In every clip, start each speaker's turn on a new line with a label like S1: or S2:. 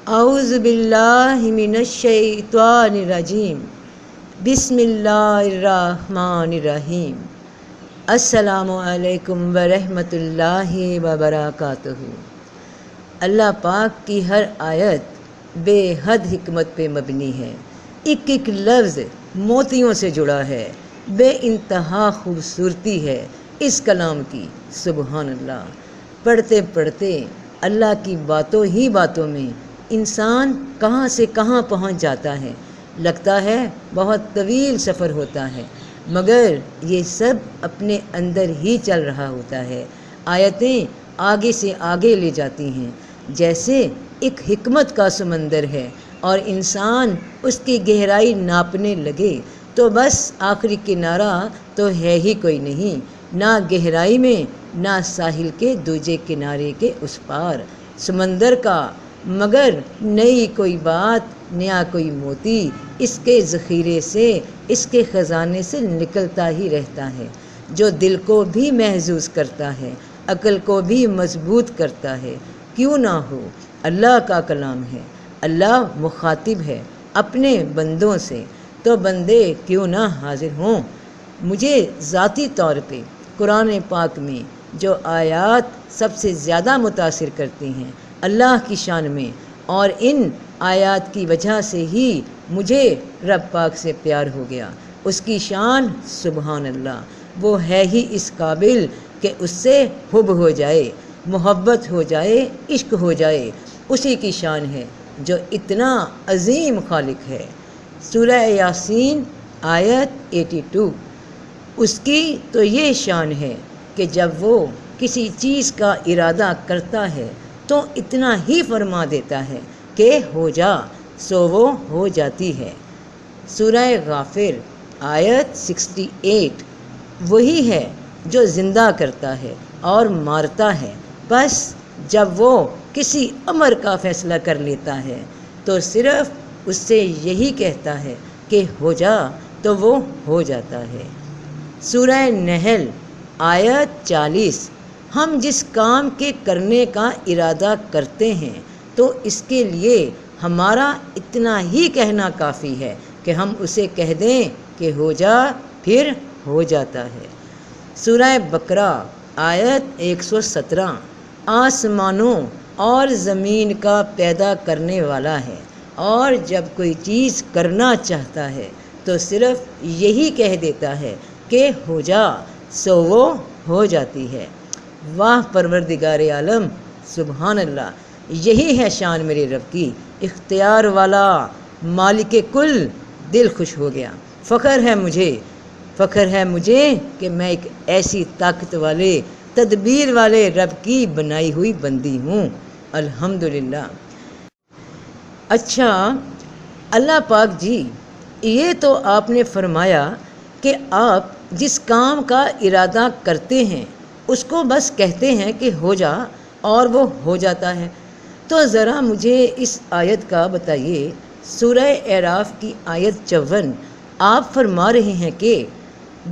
S1: اعوذ باللہ من الشیطان الرجیم بسم اللہ الرحمن الرحیم السلام علیکم ورحمۃ اللہ وبرکاتہ۔ اللہ پاک کی ہر آیت بے حد حکمت پہ مبنی ہے، ایک ایک لفظ موتیوں سے جڑا ہے، بے انتہا خوبصورتی ہے اس کلام کی، سبحان اللہ۔ پڑھتے پڑھتے اللہ کی باتوں ہی باتوں میں انسان کہاں سے کہاں پہنچ جاتا ہے، لگتا ہے بہت طویل سفر ہوتا ہے، مگر یہ سب اپنے اندر ہی چل رہا ہوتا ہے۔ آیتیں آگے سے آگے لے جاتی ہیں، جیسے ایک حکمت کا سمندر ہے اور انسان اس کی گہرائی ناپنے لگے تو بس آخری کنارہ تو ہے ہی کوئی نہیں، نہ گہرائی میں نہ ساحل کے دوسرے کنارے کے اس پار سمندر کا، مگر نئی کوئی بات، نیا کوئی موتی اس کے ذخیرے سے، اس کے خزانے سے نکلتا ہی رہتا ہے، جو دل کو بھی محظوظ کرتا ہے، عقل کو بھی مضبوط کرتا ہے۔ کیوں نہ ہو، اللہ کا کلام ہے، اللہ مخاطب ہے اپنے بندوں سے، تو بندے کیوں نہ حاضر ہوں۔ مجھے ذاتی طور پہ قرآن پاک میں جو آیات سب سے زیادہ متاثر کرتی ہیں اللہ کی شان میں، اور ان آیات کی وجہ سے ہی مجھے رب پاک سے پیار ہو گیا۔ اس کی شان سبحان اللہ، وہ ہے ہی اس قابل کہ اس سے حب ہو جائے، محبت ہو جائے، عشق ہو جائے۔ اسی کی شان ہے جو اتنا عظیم خالق ہے۔ سورہ یاسین آیت 82، اس کی تو یہ شان ہے کہ جب وہ کسی چیز کا ارادہ کرتا ہے تو اتنا ہی فرما دیتا ہے کہ ہو جا، سو وہ ہو جاتی ہے۔ سورہ غافر آیت 68، وہی ہے جو زندہ کرتا ہے اور مارتا ہے، بس جب وہ کسی امر کا فیصلہ کر لیتا ہے تو صرف اس سے یہی کہتا ہے کہ ہو جا، تو وہ ہو جاتا ہے۔ سورہ نحل آیت 40، ہم جس کام کے کرنے کا ارادہ کرتے ہیں تو اس کے لیے ہمارا اتنا ہی کہنا کافی ہے کہ ہم اسے کہہ دیں کہ ہو جا، پھر ہو جاتا ہے۔ سورہ بقرہ آیت 117، آسمانوں اور زمین کا پیدا کرنے والا ہے، اور جب کوئی چیز کرنا چاہتا ہے تو صرف یہی کہہ دیتا ہے کہ ہو جا، سو وہ ہو جاتی ہے۔ واہ پروردگار عالم، سبحان اللہ، یہی ہے شان میرے رب کی، اختیار والا، مالک کل۔ دل خوش ہو گیا، فخر ہے مجھے کہ میں ایک ایسی طاقت والے، تدبیر والے رب کی بنائی ہوئی بندی ہوں، الحمدللہ۔ اچھا اللہ پاک جی، یہ تو آپ نے فرمایا کہ آپ جس کام کا ارادہ کرتے ہیں اس کو بس کہتے ہیں کہ ہو جا، اور وہ ہو جاتا ہے، تو ذرا مجھے اس آیت کا بتائیے۔ سورہ اعراف کی آیت 54، آپ فرما رہے ہیں کہ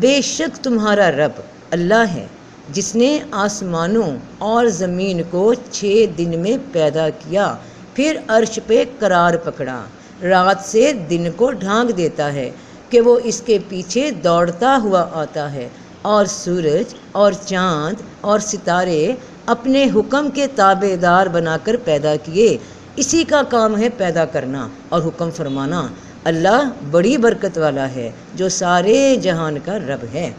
S1: بے شک تمہارا رب اللہ ہے جس نے آسمانوں اور زمین کو 6 دن میں پیدا کیا، پھر عرش پہ قرار پکڑا، رات سے دن کو ڈھانک دیتا ہے کہ وہ اس کے پیچھے دوڑتا ہوا آتا ہے، اور سورج اور چاند اور ستارے اپنے حکم کے تابع دار بنا کر پیدا کیے۔ اسی کا کام ہے پیدا کرنا اور حکم فرمانا۔ اللہ بڑی برکت والا ہے جو سارے جہان کا رب ہے۔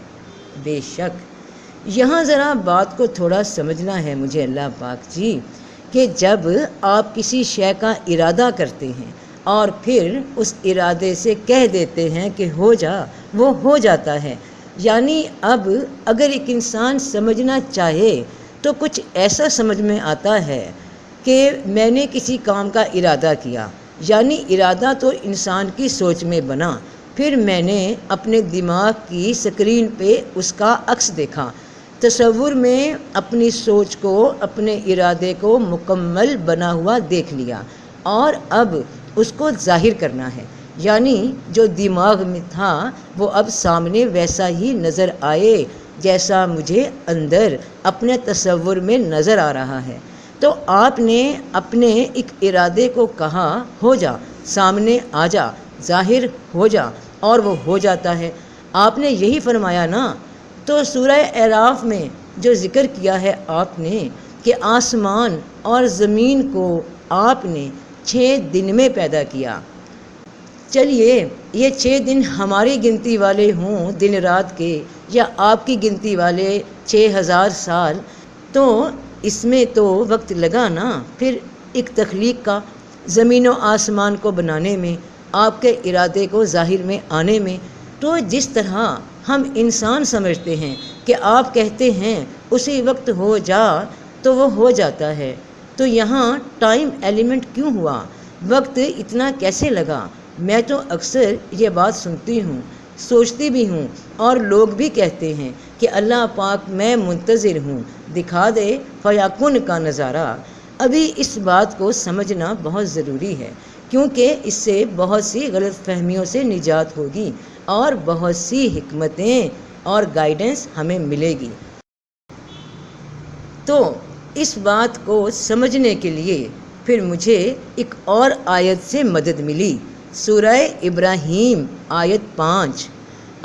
S1: بے شک یہاں ذرا بات کو تھوڑا سمجھنا ہے مجھے اللہ پاک جی، کہ جب آپ کسی شے کا ارادہ کرتے ہیں اور پھر اس ارادے سے کہہ دیتے ہیں کہ ہو جا، وہ ہو جاتا ہے، یعنی اب اگر ایک انسان سمجھنا چاہے تو کچھ ایسا سمجھ میں آتا ہے کہ میں نے کسی کام کا ارادہ کیا، یعنی ارادہ تو انسان کی سوچ میں بنا، پھر میں نے اپنے دماغ کی سکرین پہ اس کا عکس دیکھا، تصور میں اپنی سوچ کو، اپنے ارادے کو مکمل بنا ہوا دیکھ لیا، اور اب اس کو ظاہر کرنا ہے، یعنی جو دماغ میں تھا وہ اب سامنے ویسا ہی نظر آئے جیسا مجھے اندر اپنے تصور میں نظر آ رہا ہے۔ تو آپ نے اپنے ایک ارادے کو کہا ہو جا، سامنے آ جا، ظاہر ہو جا، اور وہ ہو جاتا ہے۔ آپ نے یہی فرمایا نا۔ تو سورہ اعراف میں جو ذکر کیا ہے آپ نے کہ آسمان اور زمین کو آپ نے 6 دن میں پیدا کیا۔ چلیے یہ 6 دن ہماری گنتی والے ہوں دن رات کے، یا آپ کی گنتی والے 6000 سال، تو اس میں تو وقت لگا نا پھر ایک تخلیق کا، زمین و آسمان کو بنانے میں، آپ کے ارادے کو ظاہر میں آنے میں۔ تو جس طرح ہم انسان سمجھتے ہیں کہ آپ کہتے ہیں اسی وقت ہو جا تو وہ ہو جاتا ہے، تو یہاں ٹائم ایلیمنٹ کیوں ہوا؟ وقت اتنا کیسے لگا؟ میں تو اکثر یہ بات سنتی ہوں، سوچتی بھی ہوں، اور لوگ بھی کہتے ہیں کہ اللہ پاک میں منتظر ہوں، دکھا دے فیکن کا نظارہ۔ ابھی اس بات کو سمجھنا بہت ضروری ہے، کیونکہ اس سے بہت سی غلط فہمیوں سے نجات ہوگی اور بہت سی حکمتیں اور گائیڈنس ہمیں ملے گی۔ تو اس بات کو سمجھنے کے لیے پھر مجھے ایک اور آیت سے مدد ملی، سورہ ابراہیم آیت 5۔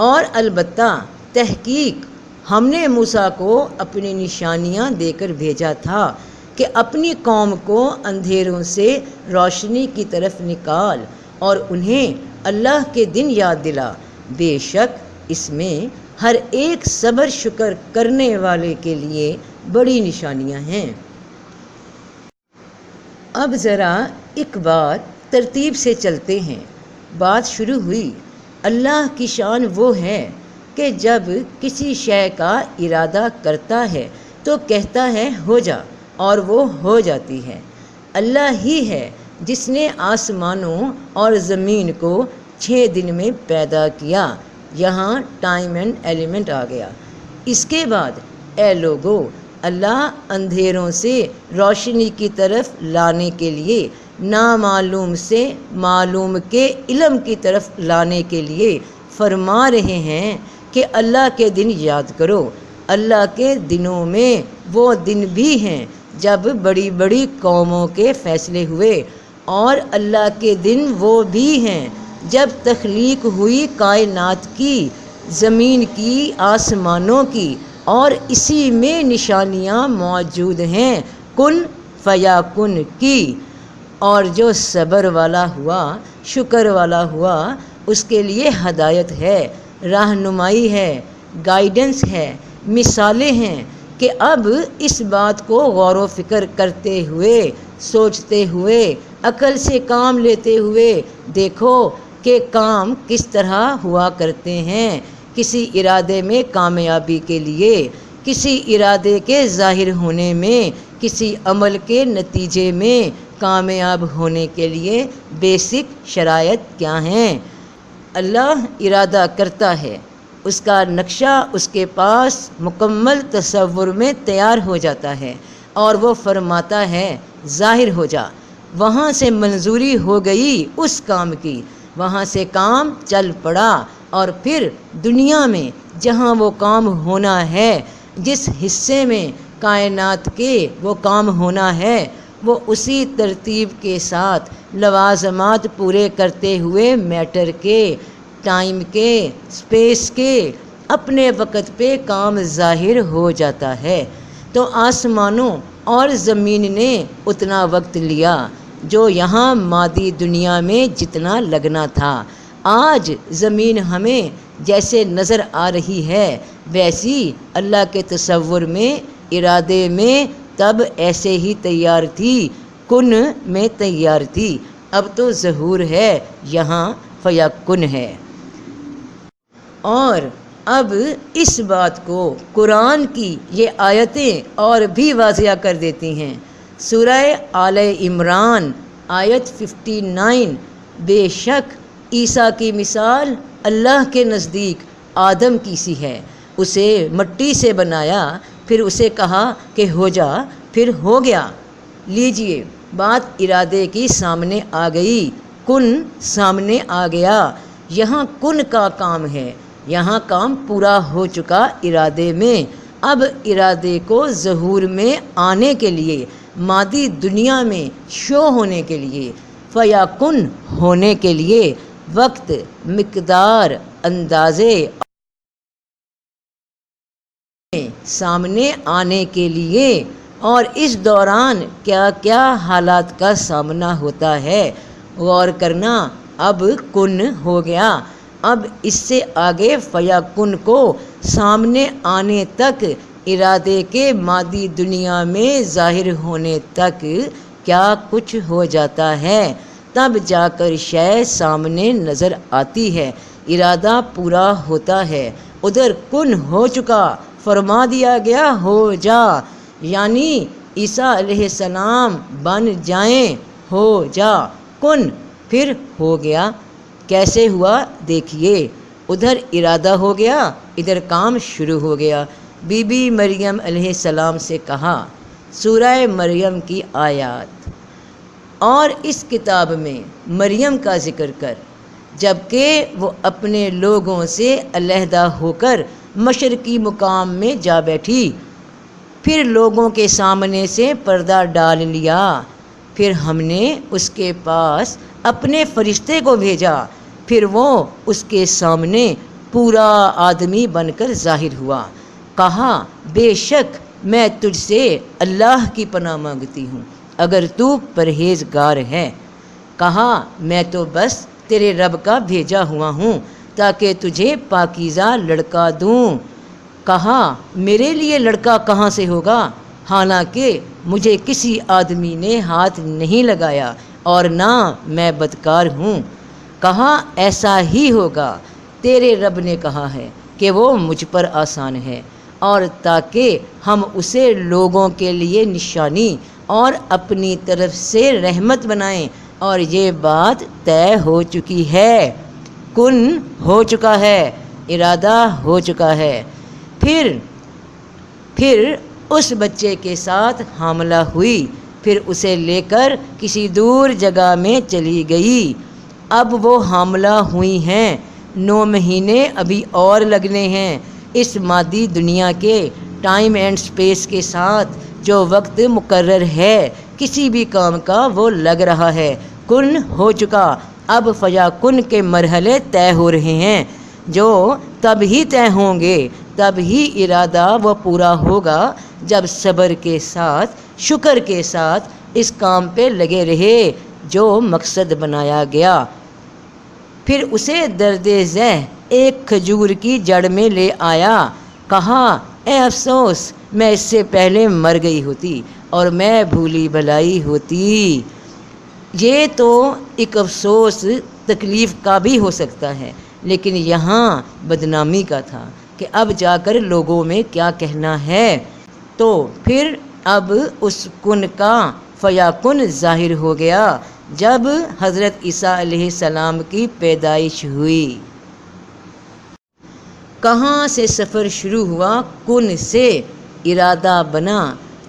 S1: اور البتہ تحقیق ہم نے موسیٰ کو اپنی نشانیاں دے کر بھیجا تھا کہ اپنی قوم کو اندھیروں سے روشنی کی طرف نکال اور انہیں اللہ کے دن یاد دلا، بے شک اس میں ہر ایک صبر شکر کرنے والے کے لیے بڑی نشانیاں ہیں۔ اب ذرا ایک بار ترتیب سے چلتے ہیں۔ بات شروع ہوئی، اللہ کی شان وہ ہے کہ جب کسی شے کا ارادہ کرتا ہے تو کہتا ہے ہو جا، اور وہ ہو جاتی ہے۔ اللہ ہی ہے جس نے آسمانوں اور زمین کو 6 دن میں پیدا کیا۔ یہاں ٹائم اینڈ ایلیمنٹ آ گیا۔ اس کے بعد اے لوگو، اللہ اندھیروں سے روشنی کی طرف لانے کے لیے، نامعلوم سے معلوم کے علم کی طرف لانے کے لیے فرما رہے ہیں کہ اللہ کے دن یاد کرو۔ اللہ کے دنوں میں وہ دن بھی ہیں جب بڑی بڑی قوموں کے فیصلے ہوئے، اور اللہ کے دن وہ بھی ہیں جب تخلیق ہوئی کائنات کی، زمین کی، آسمانوں کی، اور اسی میں نشانیاں موجود ہیں کن فیکن کی۔ اور جو صبر والا ہوا، شکر والا ہوا، اس کے لیے ہدایت ہے، رہنمائی ہے، گائیڈنس ہے، مثالیں ہیں کہ اب اس بات کو غور و فکر کرتے ہوئے، سوچتے ہوئے، عقل سے کام لیتے ہوئے دیکھو کہ کام کس طرح ہوا کرتے ہیں۔ کسی ارادے میں کامیابی کے لیے، کسی ارادے کے ظاہر ہونے میں، کسی عمل کے نتیجے میں کامیاب ہونے کے لیے بیسک شرائط کیا ہیں؟ اللہ ارادہ کرتا ہے، اس کا نقشہ اس کے پاس مکمل تصور میں تیار ہو جاتا ہے، اور وہ فرماتا ہے ظاہر ہو جا۔ وہاں سے منظوری ہو گئی اس کام کی، وہاں سے کام چل پڑا، اور پھر دنیا میں جہاں وہ کام ہونا ہے، جس حصے میں کائنات کے وہ کام ہونا ہے، وہ اسی ترتیب کے ساتھ لوازمات پورے کرتے ہوئے میٹر کے، ٹائم کے، سپیس کے، اپنے وقت پہ کام ظاہر ہو جاتا ہے۔ تو آسمانوں اور زمین نے اتنا وقت لیا جو یہاں مادی دنیا میں جتنا لگنا تھا۔ آج زمین ہمیں جیسے نظر آ رہی ہے ویسی اللہ کے تصور میں، ارادے میں تب ایسے ہی تیار تھی، کن میں تیار تھی۔ اب تو ظہور ہے، یہاں فیکن ہے۔ اور اب اس بات کو قرآن کی یہ آیتیں اور بھی واضح کر دیتی ہیں۔ سورہ آل عمران آیت 59، بے شک عیسیٰ کی مثال اللہ کے نزدیک آدم کی سی ہے، اسے مٹی سے بنایا، پھر اسے کہا کہ ہو جا، پھر ہو گیا۔ لیجئے بات ارادے کی سامنے آ گئی، کن سامنے آ گیا۔ یہاں کن کا کام ہے، یہاں کام پورا ہو چکا ارادے میں۔ اب ارادے کو ظہور میں آنے کے لیے مادی دنیا میں شو ہونے کے لیے، فیکن ہونے کے لیے، وقت، مقدار، اندازے سامنے آنے کے لیے، اور اس دوران کیا کیا حالات کا سامنا ہوتا ہے غور کرنا۔ اب کن ہو گیا، اب اس سے آگے فیکن کو سامنے آنے تک، ارادے کے مادی دنیا میں ظاہر ہونے تک کیا کچھ ہو جاتا ہے، تب جا کر شے سامنے نظر آتی ہے، ارادہ پورا ہوتا ہے۔ ادھر کن ہو چکا، فرما دیا گیا ہو جا، یعنی عیسیٰ علیہ السلام بن جائیں، ہو جا، کن، پھر ہو گیا۔ کیسے ہوا دیکھیے، ادھر ارادہ ہو گیا، ادھر کام شروع ہو گیا۔ بی بی مریم علیہ السلام سے کہا، سورہ مریم کی آیات، اور اس کتاب میں مریم کا ذکر کر، جبکہ وہ اپنے لوگوں سے علیحدہ ہو کر مشرقی مقام میں جا بیٹھی، پھر لوگوں کے سامنے سے پردہ ڈال لیا، پھر ہم نے اس کے پاس اپنے فرشتے کو بھیجا، پھر وہ اس کے سامنے پورا آدمی بن کر ظاہر ہوا۔ کہا، بے شک میں تجھ سے اللہ کی پناہ مانگتی ہوں اگر تو پرہیزگار ہے۔ کہا، میں تو بس تیرے رب کا بھیجا ہوا ہوں تاکہ تجھے پاکیزہ لڑکا دوں۔ کہا، میرے لیے لڑکا کہاں سے ہوگا، حالانکہ مجھے کسی آدمی نے ہاتھ نہیں لگایا اور نہ میں بدکار ہوں۔ کہا، ایسا ہی ہوگا، تیرے رب نے کہا ہے کہ وہ مجھ پر آسان ہے، اور تاکہ ہم اسے لوگوں کے لیے نشانی اور اپنی طرف سے رحمت بنائیں، اور یہ بات طے ہو چکی ہے، کن ہو چکا ہے، ارادہ ہو چکا ہے۔ پھر اس بچے کے ساتھ حاملہ ہوئی، پھر اسے لے کر کسی دور جگہ میں چلی گئی۔ اب وہ حاملہ ہوئی ہیں، 9 مہینے ابھی اور لگنے ہیں۔ اس مادی دنیا کے ٹائم اینڈ سپیس کے ساتھ جو وقت مقرر ہے کسی بھی کام کا، وہ لگ رہا ہے، کن ہو چکا۔ اب فیکن کے مرحلے طے ہو رہے ہیں، جو تب ہی طے ہوں گے، تب ہی ارادہ وہ پورا ہوگا جب صبر کے ساتھ، شکر کے ساتھ اس کام پہ لگے رہے جو مقصد بنایا گیا۔ پھر اسے درد ذہ ایک کھجور کی جڑ میں لے آیا۔ کہا، اے افسوس، میں اس سے پہلے مر گئی ہوتی اور میں بھولی بھلائی ہوتی۔ یہ تو ایک افسوس تکلیف کا بھی ہو سکتا ہے، لیکن یہاں بدنامی کا تھا کہ اب جا کر لوگوں میں کیا کہنا ہے۔ تو پھر اب اس کن کا فیکن ظاہر ہو گیا جب حضرت عیسیٰ علیہ السلام کی پیدائش ہوئی۔ کہاں سے سفر شروع ہوا، کن سے، ارادہ بنا،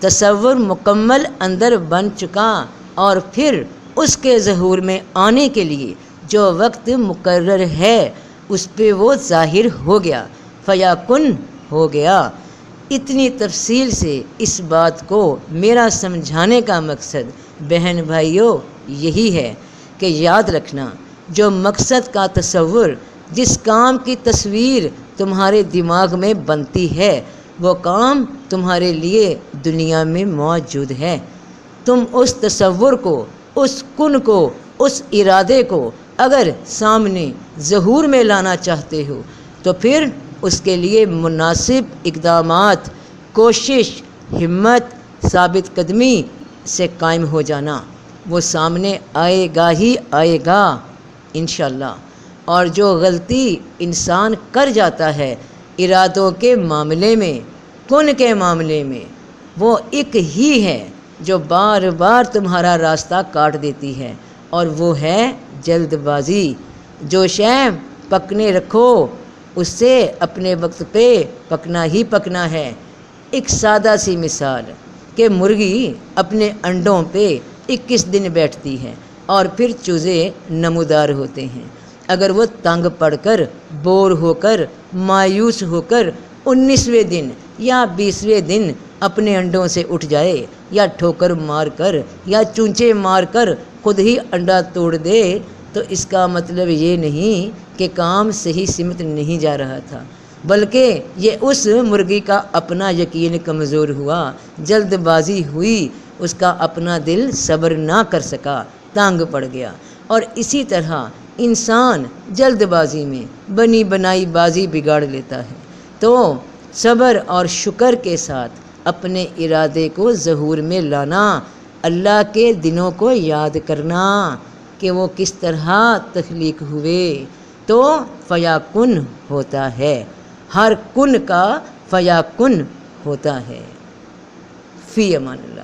S1: تصور مکمل اندر بن چکا، اور پھر اس کے ظہور میں آنے کے لیے جو وقت مقرر ہے اس پہ وہ ظاہر ہو گیا، فیکن ہو گیا۔ اتنی تفصیل سے اس بات کو میرا سمجھانے کا مقصد بہن بھائیوں یہی ہے کہ یاد رکھنا، جو مقصد کا تصور، جس کام کی تصویر تمہارے دماغ میں بنتی ہے، وہ کام تمہارے لیے دنیا میں موجود ہے۔ تم اس تصور کو، اس کن کو، اس ارادے کو اگر سامنے ظہور میں لانا چاہتے ہو تو پھر اس کے لیے مناسب اقدامات، کوشش، ہمت، ثابت قدمی سے قائم ہو جانا، وہ سامنے آئے گا ہی آئے گا انشاءاللہ۔ اور جو غلطی انسان کر جاتا ہے ارادوں کے معاملے میں، کن کے معاملے میں، وہ ایک ہی ہے جو بار بار تمہارا راستہ کاٹ دیتی ہے، اور وہ ہے جلد بازی۔ جو شے پکنے رکھو اس سے اپنے وقت پہ پکنا ہی پکنا ہے۔ ایک سادہ سی مثال کہ مرغی اپنے انڈوں پہ 21 دن بیٹھتی ہے اور پھر چوزے نمودار ہوتے ہیں۔ اگر وہ تنگ پڑ کر، بور ہو کر، مایوس ہو کر 19ویں دن یا 20ویں دن اپنے انڈوں سے اٹھ جائے، یا ٹھوکر مار کر یا چونچے مار کر خود ہی انڈا توڑ دے، تو اس کا مطلب یہ نہیں کہ کام صحیح سمت نہیں جا رہا تھا، بلکہ یہ اس مرغی کا اپنا یقین کمزور ہوا، جلد بازی ہوئی، اس کا اپنا دل صبر نہ کر سکا، تانگ پڑ گیا۔ اور اسی طرح انسان جلد بازی میں بنی بنائی بازی بگاڑ لیتا ہے۔ تو صبر اور شکر کے ساتھ اپنے ارادے کو ظہور میں لانا، اللہ کے دنوں کو یاد کرنا کہ وہ کس طرح تخلیق ہوئے، تو فیاکن ہوتا ہے، ہر کن کا فیاکن ہوتا ہے۔ فی امان اللہ۔